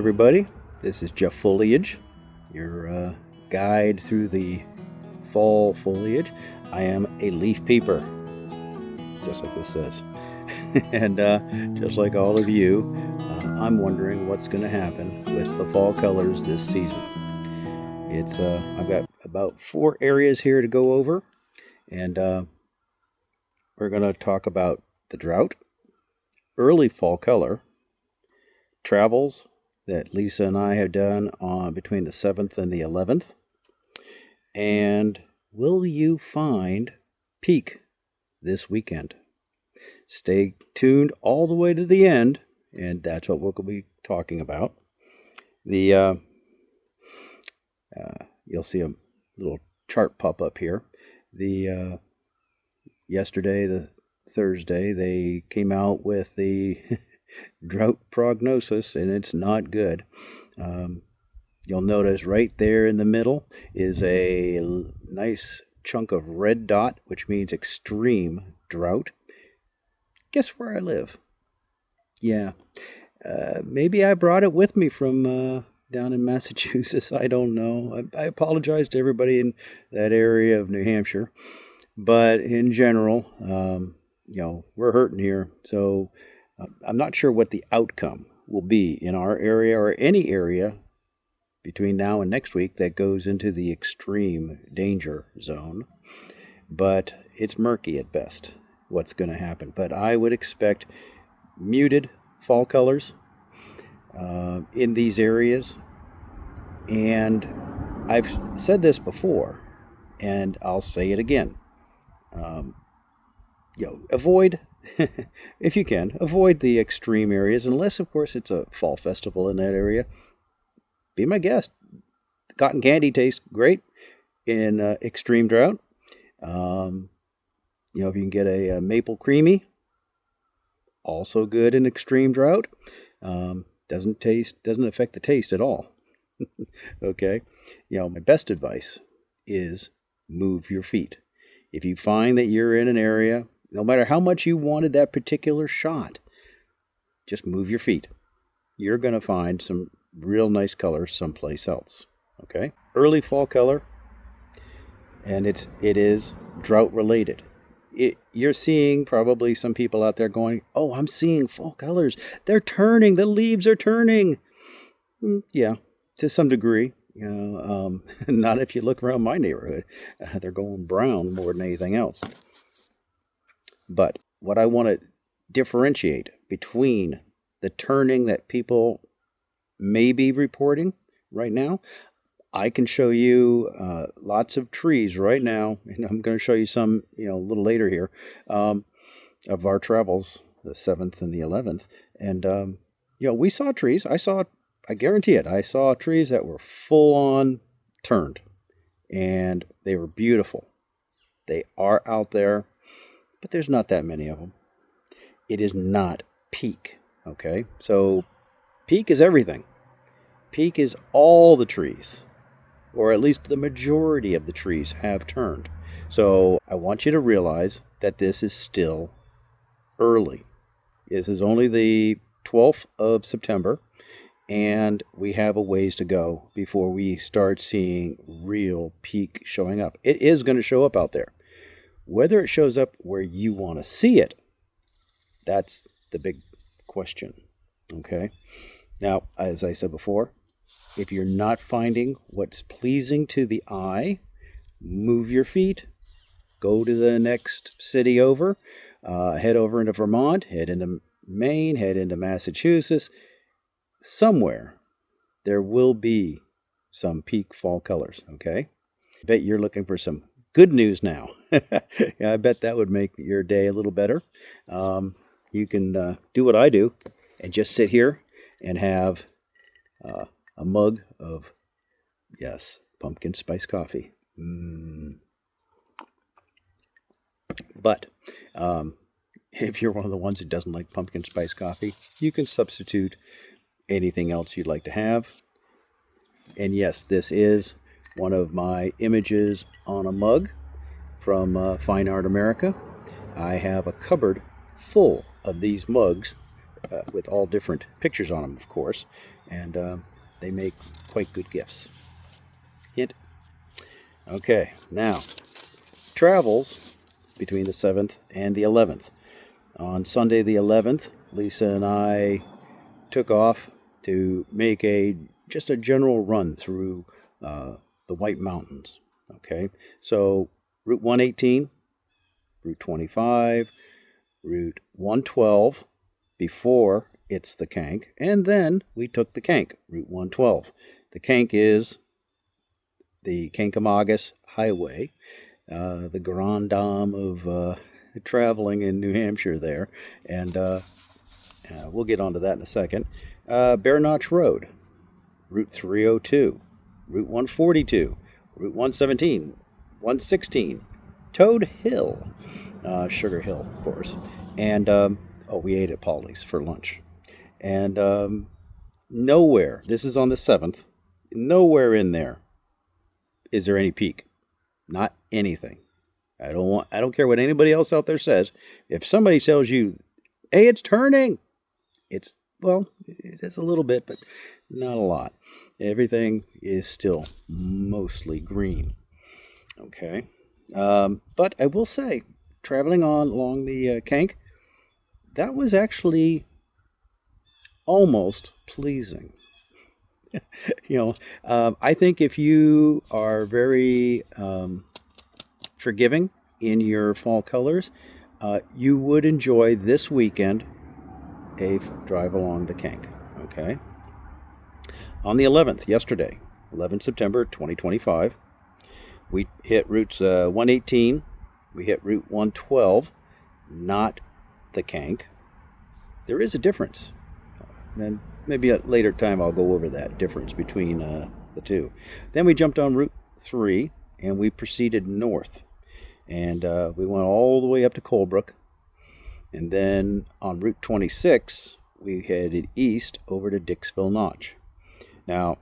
everybody. This is Jeff Foliage, your guide through the fall foliage. I am a leaf peeper, just like this says. And just like all of you, I'm wondering what's going to happen with the fall colors this season. I've got about 4 areas here to go over, and we're going to talk about the drought, early fall color, travels that Lisa and I have done on between the 7th and the 11th, and will you find peak this weekend? Stay tuned all the way to the end, and that's what we'll be talking about. You'll see a little chart pop up here. Yesterday, the Thursday, they came out with the drought prognosis, and it's not good. You'll notice right there in the middle is a nice chunk of red dot, which means extreme drought. Guess where I live? Yeah, maybe I brought it with me from down in Massachusetts. I don't know. I apologize to everybody in that area of New Hampshire, but in general, we're hurting here. So I'm not sure what the outcome will be in our area or any area between now and next week that goes into the extreme danger zone, but it's murky at best what's going to happen. But I would expect muted fall colors in these areas, and I've said this before, and I'll say it again. Avoid, if you can, avoid the extreme areas, unless, of course, it's a fall festival in that area. Be my guest. Cotton candy tastes great in extreme drought. If you can get a maple creamy, also good in extreme drought. Doesn't affect the taste at all. Okay. My best advice is move your feet. If you find that you're in an area, no matter how much you wanted that particular shot, just move your feet. You're going to find some real nice colors someplace else. Okay? Early fall color, and it is drought related. You're seeing probably some people out there going, "Oh, I'm seeing fall colors. They're turning. The leaves are turning." Yeah, to some degree. Not if you look around my neighborhood. They're going brown more than anything else. But what I want to differentiate between the turning that people may be reporting right now, I can show you lots of trees right now, and I'm going to show you some, a little later here, of our travels, the 7th and the 11th. And, we saw trees. I guarantee it. I saw trees that were full on turned, and they were beautiful. They are out there, but there's not that many of them. It is not peak. Okay. So peak is everything. Peak is all the trees, or at least the majority of the trees have turned. So I want you to realize that this is still early. This is only the 12th of September. And we have a ways to go before we start seeing real peak showing up. It is going to show up out there. Whether it shows up where you want to see it, that's the big question. Okay? Now, as I said before, if you're not finding what's pleasing to the eye, move your feet. Go to the next city over. Head over into Vermont. Head into Maine. Head into Massachusetts. Somewhere there will be some peak fall colors, okay? I bet you're looking for some good news now. Yeah, I bet that would make your day a little better. You can do what I do and just sit here and have a mug of, yes, pumpkin spice coffee. But if you're one of the ones who doesn't like pumpkin spice coffee, you can substitute anything else you'd like to have. And yes, this is one of my images on a mug from Fine Art America. I have a cupboard full of these mugs with all different pictures on them, of course, and they make quite good gifts. Hint. Okay, now, travels between the 7th and the 11th. On Sunday the 11th, Lisa and I took off to make just a general run through the White Mountains. Okay, so Route 118, Route 25, Route 112 before it's the Kank, and then we took the Kank, Route 112. The Kank is the Kankamagus Highway, the Grand Dame of traveling in New Hampshire there, and we'll get onto that in a second. Bear Notch Road, Route 302, Route 142, Route 117, 116, Toad Hill, Sugar Hill, of course, and we ate at Polly's for lunch, and nowhere, this is on the 7th, nowhere in there is there any peak. Not anything. I don't care what anybody else out there says. If somebody tells you, hey, it's turning, it is a little bit, but not a lot. Everything is still mostly green. Okay. But I will say, traveling along the Kank, that was actually almost pleasing. I think if you are very forgiving in your fall colors, you would enjoy this weekend a drive along the Kank. Okay. On the 11th, yesterday, 11 September 2025, we hit routes 118, we hit Route 112, not the Kank. There is a difference. And maybe at a later time I'll go over that difference between the two. Then we jumped on Route 3 and we proceeded north. And we went all the way up to Colebrook. And then on Route 26, we headed east over to Dixville Notch. Now,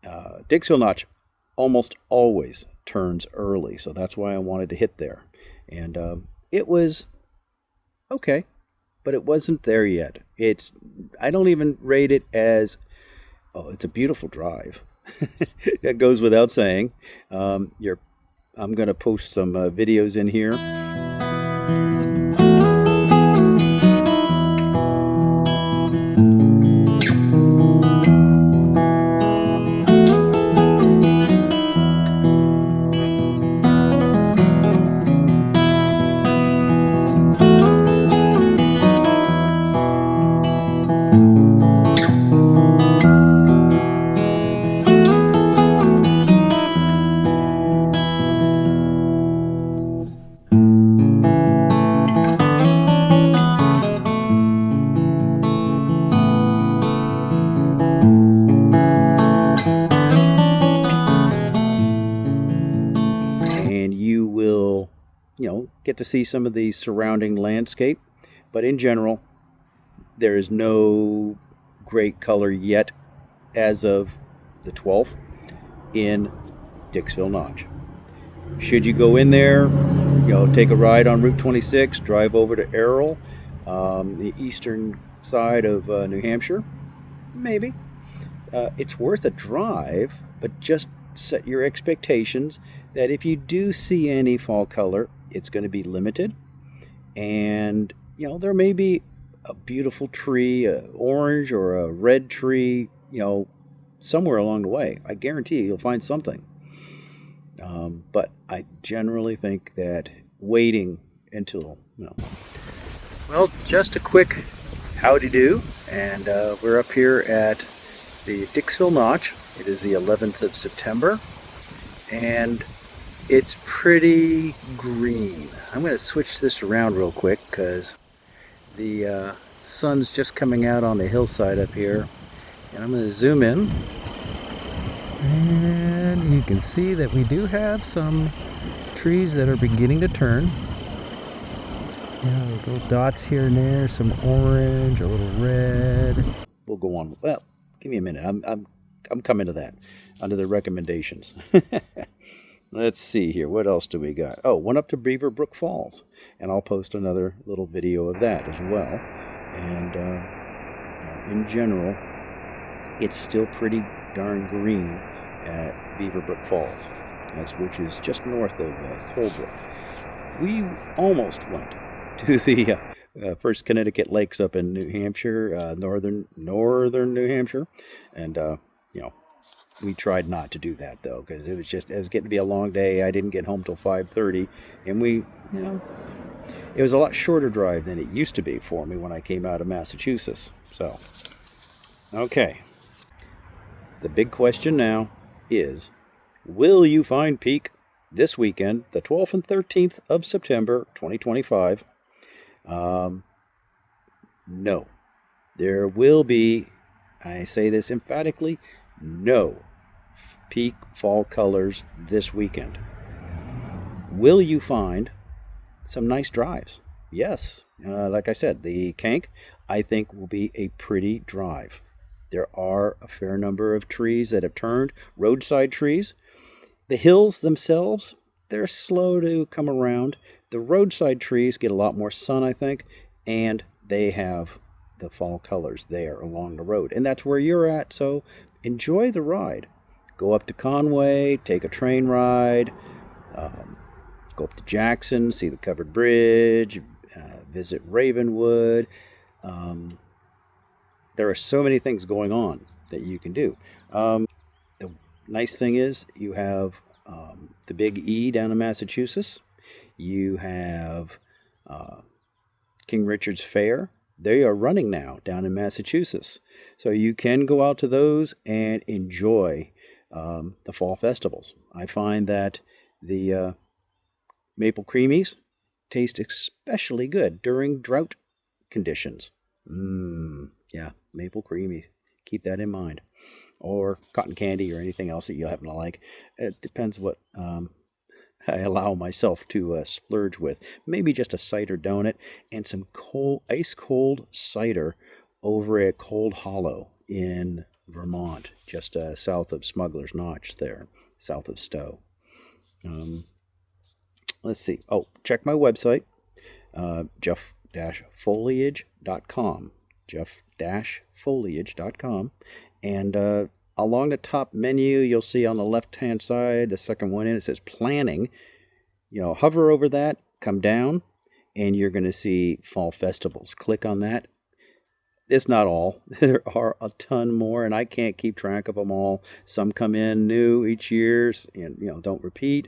Dixville Notch almost always turns early, so that's why I wanted to hit there. And it was okay, but it wasn't there yet. I don't even rate it as, it's a beautiful drive. That goes without saying. I'm going to post some videos in here. Get to see some of the surrounding landscape, but in general there is no great color yet as of the 12th in Dixville Notch. Should you go in there, take a ride on Route 26, drive over to Errol, the eastern side of New Hampshire, maybe. It's worth a drive, but just set your expectations that if you do see any fall color, it's going to be limited. And, there may be a beautiful tree, an orange or a red tree, somewhere along the way. I guarantee you'll find something. But I generally think that waiting until, Well, just a quick howdy-do. And we're up here at the Dixville Notch. It is the 11th of September. And it's pretty green. I'm going to switch this around real quick because the sun's just coming out on the hillside up here. And I'm going to zoom in. And you can see that we do have some trees that are beginning to turn. Little dots here and there, some orange, a little red. We'll go on. Well, give me a minute. I'm coming to that under the recommendations. Let's see here. What else do we got? Went up to Beaver Brook Falls, and I'll post another little video of that as well. And in general, it's still pretty darn green at Beaverbrook Falls, which is just north of Colebrook. We almost went to the first Connecticut lakes up in New Hampshire, northern New Hampshire, and we tried not to do that though, because it was getting to be a long day. I didn't get home till 5:30, and it was a lot shorter drive than it used to be for me when I came out of Massachusetts. So, okay. The big question now is, will you find Peak this weekend, the 12th and 13th of September, 2025? No. There will be, I say this emphatically, no Peak fall colors this weekend. Will you find some nice drives? Yes. Like I said, the Kank, I think, will be a pretty drive. There are a fair number of trees that have turned, roadside trees. The hills themselves, they're slow to come around. The roadside trees get a lot more sun, I think, and they have the fall colors there along the road. And that's where you're at, so enjoy the ride. Go up to Conway, take a train ride, go up to Jackson, see the covered bridge, visit Ravenwood. There are so many things going on that you can do. The nice thing is you have the Big E down in Massachusetts. You have King Richard's Fair. They are running now down in Massachusetts. So you can go out to those and enjoy the fall festivals. I find that the maple creamies taste especially good during drought conditions. Yeah, maple creamy. Keep that in mind. Or cotton candy or anything else that you happen to like. It depends what I allow myself to splurge with. Maybe just a cider donut and some ice cold cider over at Cold Hollow in Vermont, just south of Smuggler's Notch there, south of Stowe. Let's see. Oh, check my website, jeff-foliage.com. jeff-foliage.com. And along the top menu, you'll see on the left-hand side, the second one in, it says planning. Hover over that, come down, and you're going to see fall festivals. Click on that. It's not all. There are a ton more, and I can't keep track of them all. Some come in new each year and don't repeat.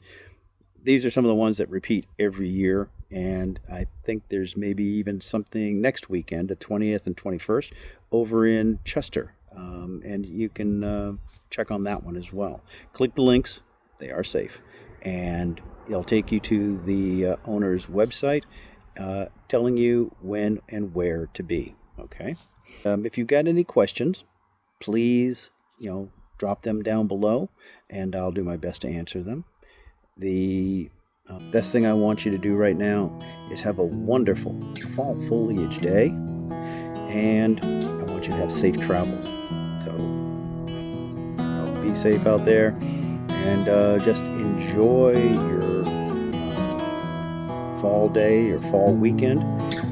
These are some of the ones that repeat every year, and I think there's maybe even something next weekend, the 20th and 21st, over in Chester. And you can check on that one as well. Click the links. They are safe. And it'll take you to the owner's website telling you when and where to be. Okay? If you've got any questions, please, drop them down below, and I'll do my best to answer them. The best thing I want you to do right now is have a wonderful fall foliage day, and I want you to have safe travels. So be safe out there, and just enjoy your fall day or fall weekend,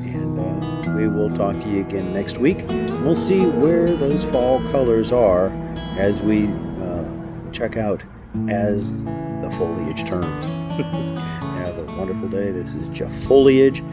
and we will talk to you again next week. We'll see where those fall colors are as we check out as the foliage turns. Have a wonderful day. This is Jeff Foliage